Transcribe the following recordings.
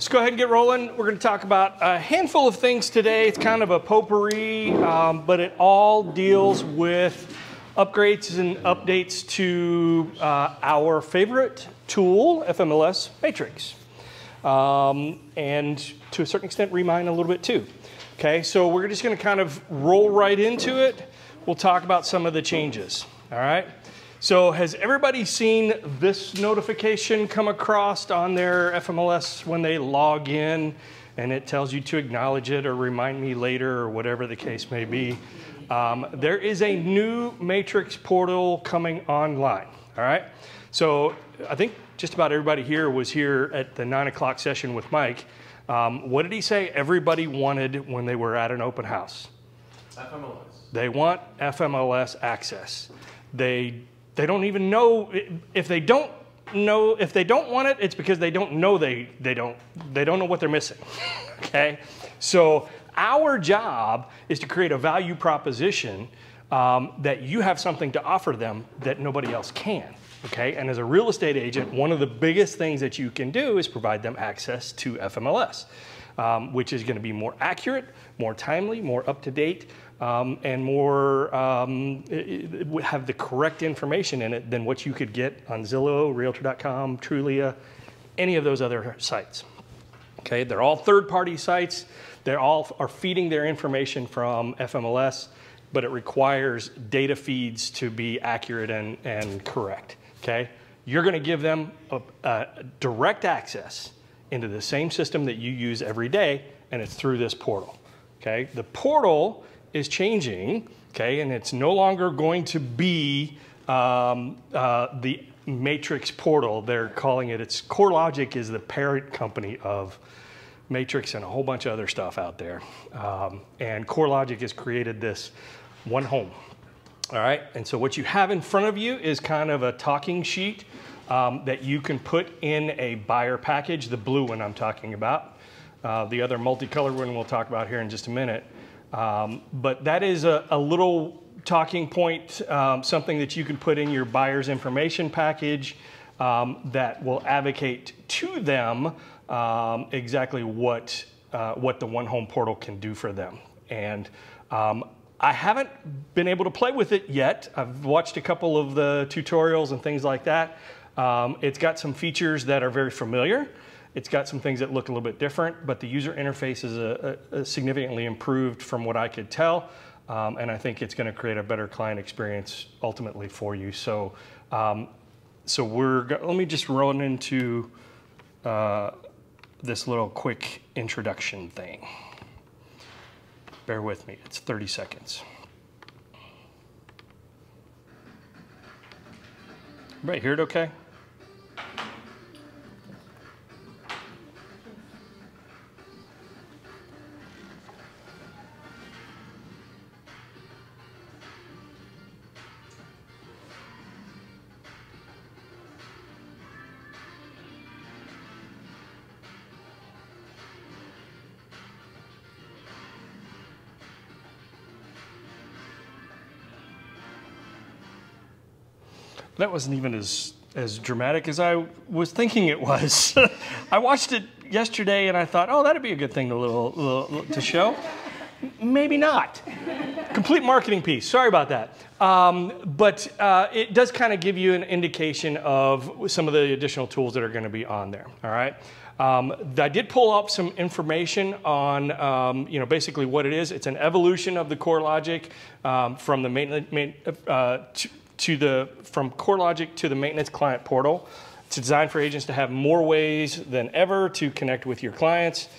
Let's go ahead and get rolling. We're going to talk about a handful of things today. It's kind of a potpourri, but it all deals with upgrades and updates to our favorite tool, FMLS Matrix. And to a certain extent, Remine a little bit too. Okay, so we're just going to kind of roll right into it. We'll talk about some of the changes. All right. So has everybody seen this notification come across on their FMLS when they log in and it tells you to acknowledge it or remind me later or whatever the case may be? There is a new Matrix portal coming online, all right? So I think just about everybody here was here at the 9 o'clock session with Mike. What did he say everybody wanted when they were at an open house? FMLS. They want FMLS access. They don't even know if they don't want it, it's because they don't know they don't know what they're missing. Okay? So our job is to create a value proposition that you have something to offer them that nobody else can. Okay? And as a real estate agent, one of the biggest things that you can do is provide them access to FMLS, which is going to be more accurate, more timely, more up to date, and more have the correct information in it than what you could get on Zillow, Realtor.com, Trulia, any of those other sites. Okay, they're all third-party sites. They all are feeding their information from FMLS, but it requires data feeds to be accurate and correct. Okay, you're going to give them a direct access into the same system that you use every day, and it's through this portal. Okay, the portal is changing, okay, and it's no longer going to be the Matrix portal. They're calling it, CoreLogic is the parent company of Matrix and a whole bunch of other stuff out there. And CoreLogic has created this one home, all right? And so what you have in front of you is kind of a talking sheet that you can put in a buyer package, the blue one I'm talking about. The other multicolored one we'll talk about here in just a minute. But that is a little talking point, something that you can put in your buyer's information package that will advocate to them exactly what the One Home portal can do for them. And I haven't been able to play with it yet. I've watched a couple of the tutorials and things like that. It's got some features that are very familiar. It's got some things that look a little bit different, but the user interface is significantly improved from what I could tell, and I think it's going to create a better client experience ultimately for you. So, let me just run into this little quick introduction thing. Bear with me, it's 30 seconds. Everybody hear it okay? That wasn't even as dramatic as I was thinking it was. I watched it yesterday and I thought, oh, that'd be a good thing to show. Maybe not. Complete marketing piece. Sorry about that. But it does kind of give you an indication of some of the additional tools that are going to be on there. All right. I did pull up some information on, basically what it is. It's an evolution of the CoreLogic from the from CoreLogic to the maintenance client portal. It's designed for agents to have more ways than ever to connect with your clients,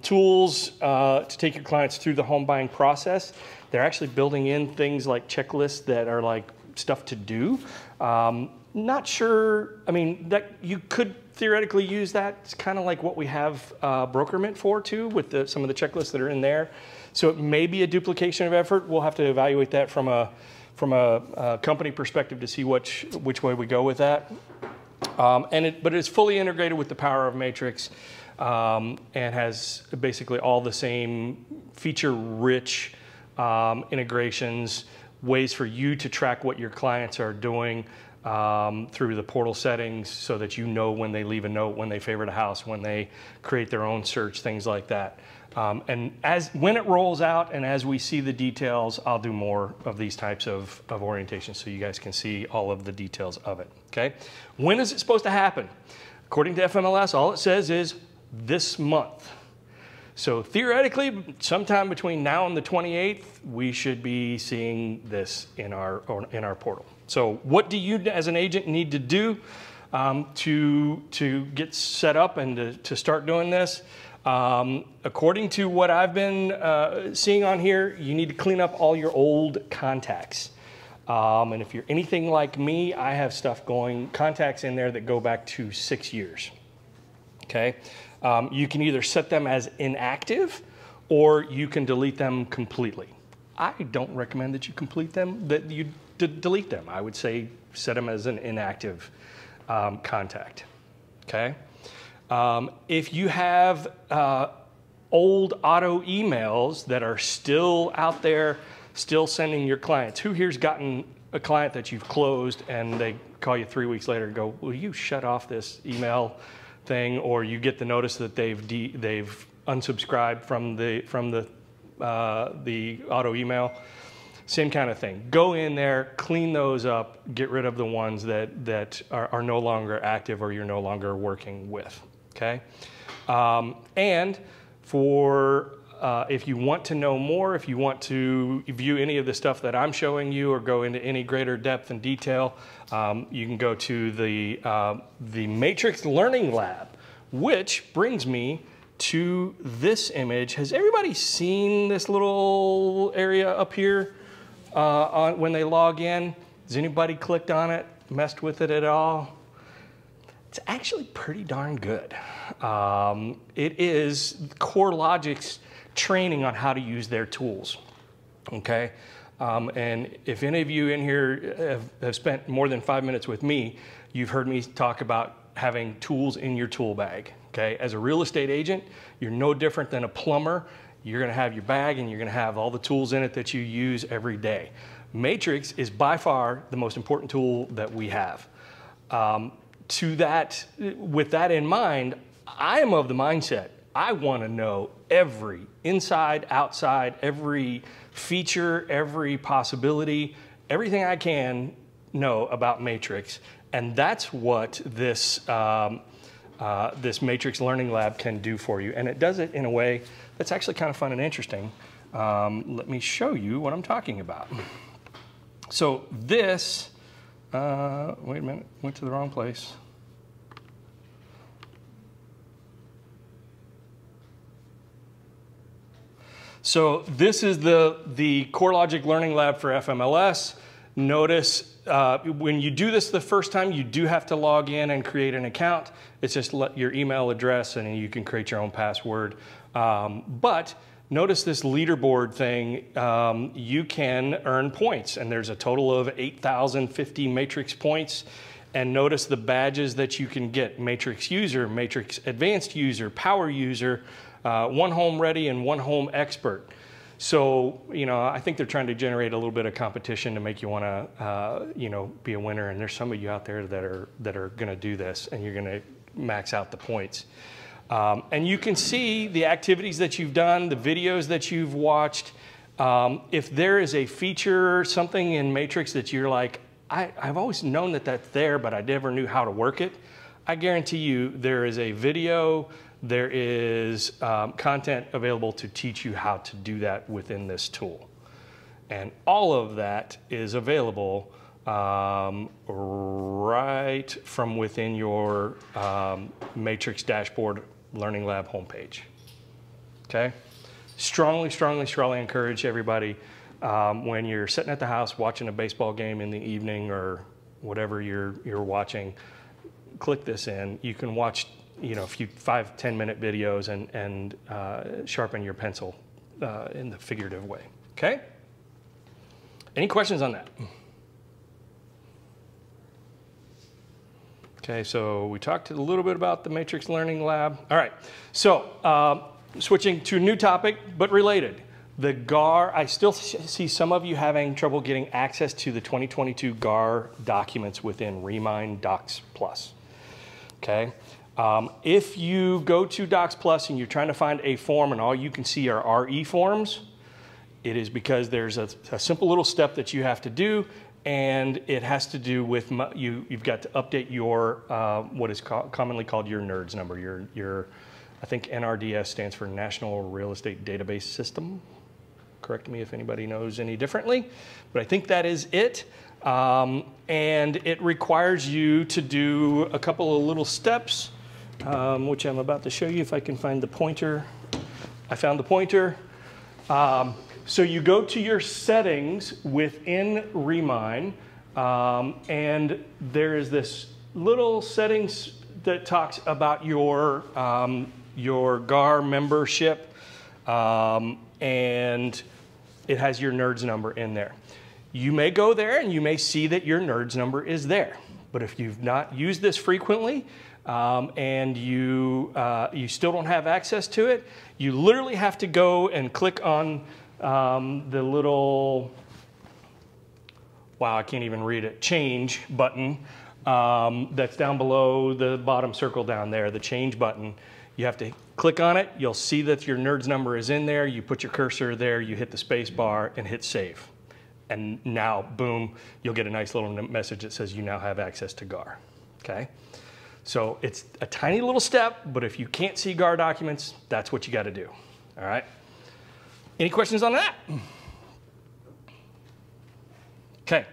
tools to take your clients through the home buying process. They're actually building in things like checklists that are like stuff to do. Not sure, I mean, that you could theoretically use that. It's kind of like what we have Brokerment for too, with some of the checklists that are in there. So it may be a duplication of effort. We'll have to evaluate that from a company perspective to see which way we go with that. But it's fully integrated with the power of Matrix and has basically all the same feature-rich integrations, ways for you to track what your clients are doing, through the portal settings so that you know when they leave a note, when they favorite a house, when they create their own search, things like that. And when it rolls out and as we see the details, I'll do more of these types of orientations so you guys can see all of the details of it, okay? When is it supposed to happen? According to FMLS, all it says is this month. So theoretically, sometime between now and the 28th, we should be seeing this in our portal. So what do you as an agent need to do to get set up and to start doing this? According to what I've been seeing on here, you need to clean up all your old contacts. And if you're anything like me, I have contacts in there that go back to 6 years, okay? You can either set them as inactive or you can delete them completely. I don't recommend that you delete them. I would say set them as an inactive contact, okay? If you have old auto emails that are still out there, still sending your clients, who here's gotten a client that you've closed and they call you 3 weeks later and go, will you shut off this email thing? Or you get the notice that they've unsubscribed from the auto email. Same kind of thing. Go in there, clean those up, get rid of the ones that are no longer active or you're no longer working with, okay? And for if you want to know more, if you want to view any of the stuff that I'm showing you or go into any greater depth and detail, you can go to the Matrix Learning Lab, which brings me to this image. Has everybody seen this little area up here when they log in? Has anybody clicked on it, messed with it at all? It's actually pretty darn good. It is CoreLogic's training on how to use their tools, okay? And if any of you in here have spent more than 5 minutes with me, you've heard me talk about having tools in your tool bag, okay? As a real estate agent, you're no different than a plumber. You're gonna have your bag and you're gonna have all the tools in it that you use every day. Matrix is by far the most important tool that we have. With that in mind, I am of the mindset, I wanna know every inside, outside, every feature, every possibility, everything I can know about Matrix. And that's what this Matrix Learning Lab can do for you. And it does it in a way that's actually kind of fun and interesting. Let me show you what I'm talking about. So this, wait a minute, went to the wrong place. So this is the CoreLogic Learning Lab for FMLS. Notice when you do this the first time, you do have to log in and create an account. It's just your email address and you can create your own password. But notice this leaderboard thing, you can earn points and there's a total of 8,050 Matrix points. And notice the badges that you can get: Matrix User, Matrix Advanced User, Power User, One Home Ready, and One Home Expert. So, you know, I think they're trying to generate a little bit of competition to make you want to, you know, be a winner. And there's some of you out there that are going to do this, and you're going to max out the points. And you can see the activities that you've done, the videos that you've watched. If there is a feature, something in Matrix that you're like, I've always known that that's there, but I never knew how to work it, I guarantee you there is a video, there is content available to teach you how to do that within this tool. And all of that is available right from within your Matrix Dashboard Learning Lab homepage, okay? Strongly, strongly, strongly encourage everybody when you're sitting at the house watching a baseball game in the evening or whatever you're watching, click this in. You can watch, you know, a few 5-10 minute videos and sharpen your pencil in the figurative way, okay? Any questions on that? Okay, so we talked a little bit about the Matrix Learning Lab. All right, so switching to a new topic, but related. The GAR, I still see some of you having trouble getting access to the 2022 GAR documents within Remind Docs Plus. Okay? If you go to Docs Plus and you're trying to find a form and all you can see are RE forms, it is because there's a simple little step that you have to do, and it has to do with you've got to update your what is commonly called your NERDS number. Your I think NRDS stands for National Real Estate Database System. Correct me if anybody knows any differently, but I think that is it. And it requires you to do a couple of little steps, which I'm about to show you if I can find the pointer. I found the pointer. So you go to your settings within Remind, and there is this little settings that talks about your GAR membership, and it has your NERDS number in there. You may go there and you may see that your NERDS number is there. But if you've not used this frequently and you still don't have access to it, you literally have to go and click on the little, wow, I can't even read it, change button that's down below the bottom circle down there, the change button. You have to click on it. You'll see that your NERDS number is in there. You put your cursor there, you hit the space bar and hit save. And now, boom, you'll get a nice little message that says you now have access to GAR, okay? So it's a tiny little step, but if you can't see GAR documents, that's what you gotta do, all right? Any questions on that? Okay.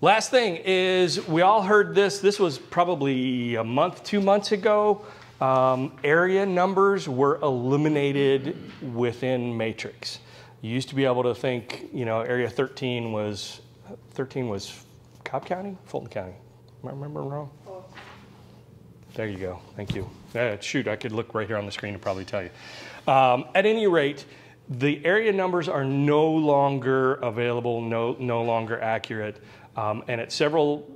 Last thing is, we all heard this. This was probably a month, 2 months ago. Area numbers were eliminated within Matrix. You used to be able to think, you know, area 13 was Cobb County, Fulton County. Am I remembering wrong? There you go. Thank you. Shoot, I could look right here on the screen and probably tell you. At any rate, the area numbers are no longer available, no longer accurate. And at several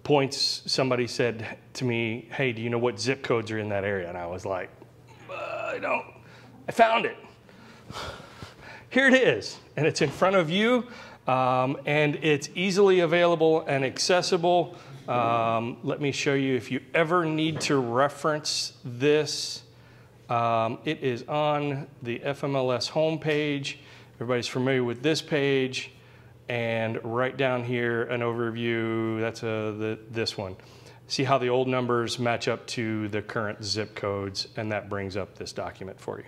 points, somebody said to me, hey, do you know what zip codes are in that area? And I was like, I don't. I found it. Here it is. And it's in front of you. And it's easily available and accessible. Let me show you if you ever need to reference this. It is on the FMLS homepage. Everybody's familiar with this page. And right down here, an overview, that's this one. See how the old numbers match up to the current zip codes, and that brings up this document for you.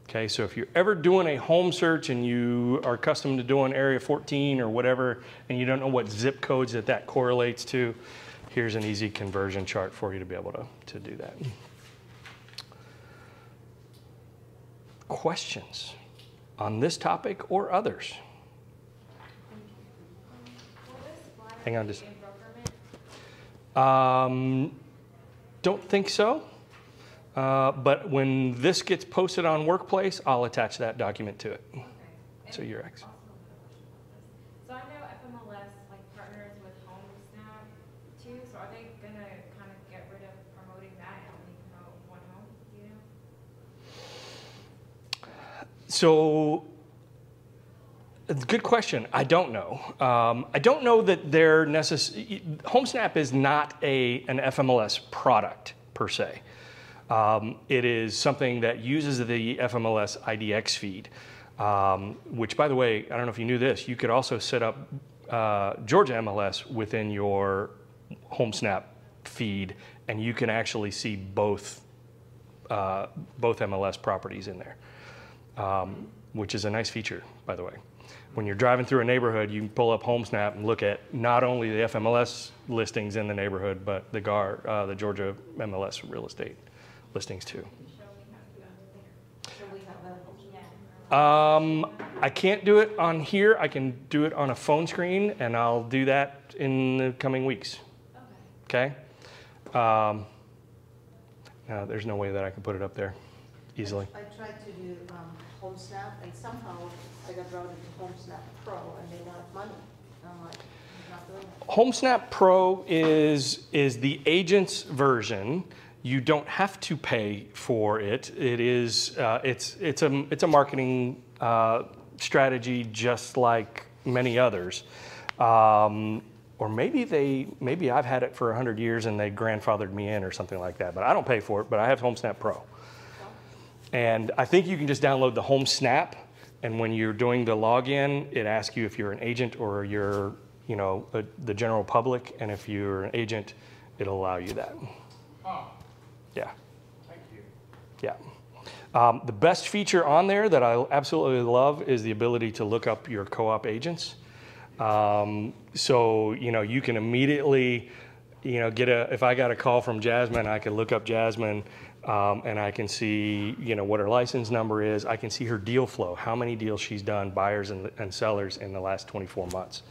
Okay, so if you're ever doing a home search and you are accustomed to doing area 14 or whatever, and you don't know what zip codes that correlates to, here's an easy conversion chart for you to be able to do that. Questions on this topic or others? Hang on just. Don't think so. But when this gets posted on Workplace, I'll attach that document to it. Okay. So you're ex. So I know FMLS partners with HomeSnap too. So are they gonna kind of get rid of promoting that and only promote one home? Do you know? So. Good question. I don't know. I don't know that they're necessary. HomeSnap is not an FMLS product per se. It is something that uses the FMLS IDX feed, which, by the way, I don't know if you knew this. You could also set up Georgia MLS within your HomeSnap feed, and you can actually see both MLS properties in there, which is a nice feature, by the way. When you're driving through a neighborhood, you can pull up HomeSnap and look at not only the FMLS listings in the neighborhood, but the Georgia MLS real estate listings too. I can't do it on here. I can do it on a phone screen, and I'll do that in the coming weeks. Okay? No, there's no way that I can put it up there easily. I tried to do HomeSnap, and somehow I got routed to HomeSnap Pro and made a lot of money. I'm like, I'm not doing that. HomeSnap Pro is the agent's version. You don't have to pay for it. It is it's a marketing strategy just like many others. Or maybe I've had it for 100 years and they grandfathered me in or something like that. But I don't pay for it. But I have HomeSnap Pro, and I think you can just download the HomeSnap. And when you're doing the login, it asks you if you're an agent or you're the general public. And if you're an agent, it'll allow you that. Oh, Yeah. thank you. Yeah. The best feature on there that I absolutely love is the ability to look up your co-op agents. So, you can immediately, if I got a call from Jasmine, I can look up Jasmine, and I can see, what her license number is. I can see her deal flow, how many deals she's done, buyers and sellers in the last 24 months.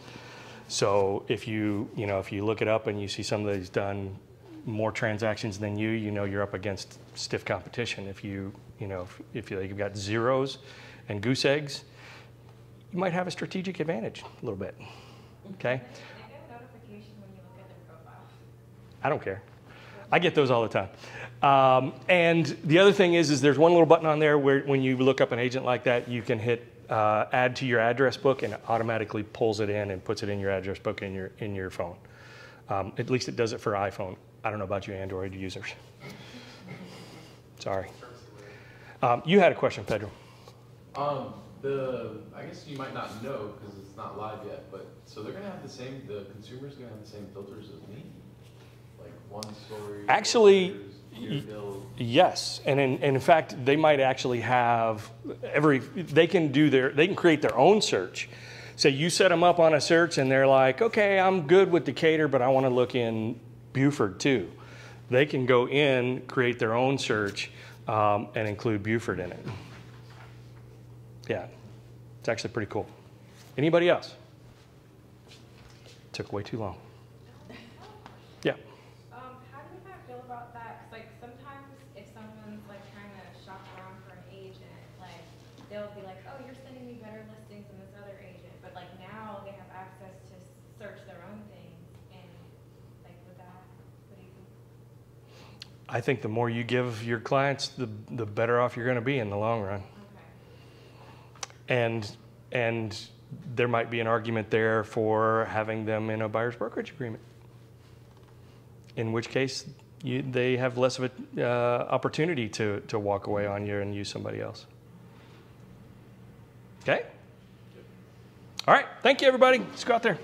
So if you look it up and you see somebody's done more transactions than you're up against stiff competition. If you've got zeros and goose eggs, you might have a strategic advantage a little bit. Okay? They get a notification when you look at their profile. I don't care. I get those all the time. And the other thing is there's one little button on there where when you look up an agent like that, you can hit add to your address book, and it automatically pulls it in and puts it in your address book in your phone. At least it does it for iPhone. I don't know about you Android users. Sorry. You had a question, Pedro. I guess you might not know because it's not live yet, but so they're gonna have the consumer's gonna have the same filters as me? Like one story? Actually, build. Yes, and in fact, they might actually have they can create their own search. So you set them up on a search and they're like, okay, I'm good with Decatur, but I want to look in Buford too. They can go in, create their own search, and include Buford in it. Yeah, it's actually pretty cool. Anybody else? Took way too long. Yeah. How do you kind of feel about that? 'Cause like sometimes if someone's like trying to shop around for an agent, like they'll be like, oh, you're sending me better listings than this other agent, but like now they have access to search their own things, and like with that, what do you think? I think the more you give your clients, the better off you're going to be in the long run. Okay. And there might be an argument there for having them in a buyer's brokerage agreement, in which case they have less of an opportunity to walk away on you and use somebody else. Okay? All right. Thank you, everybody. Let's go out there.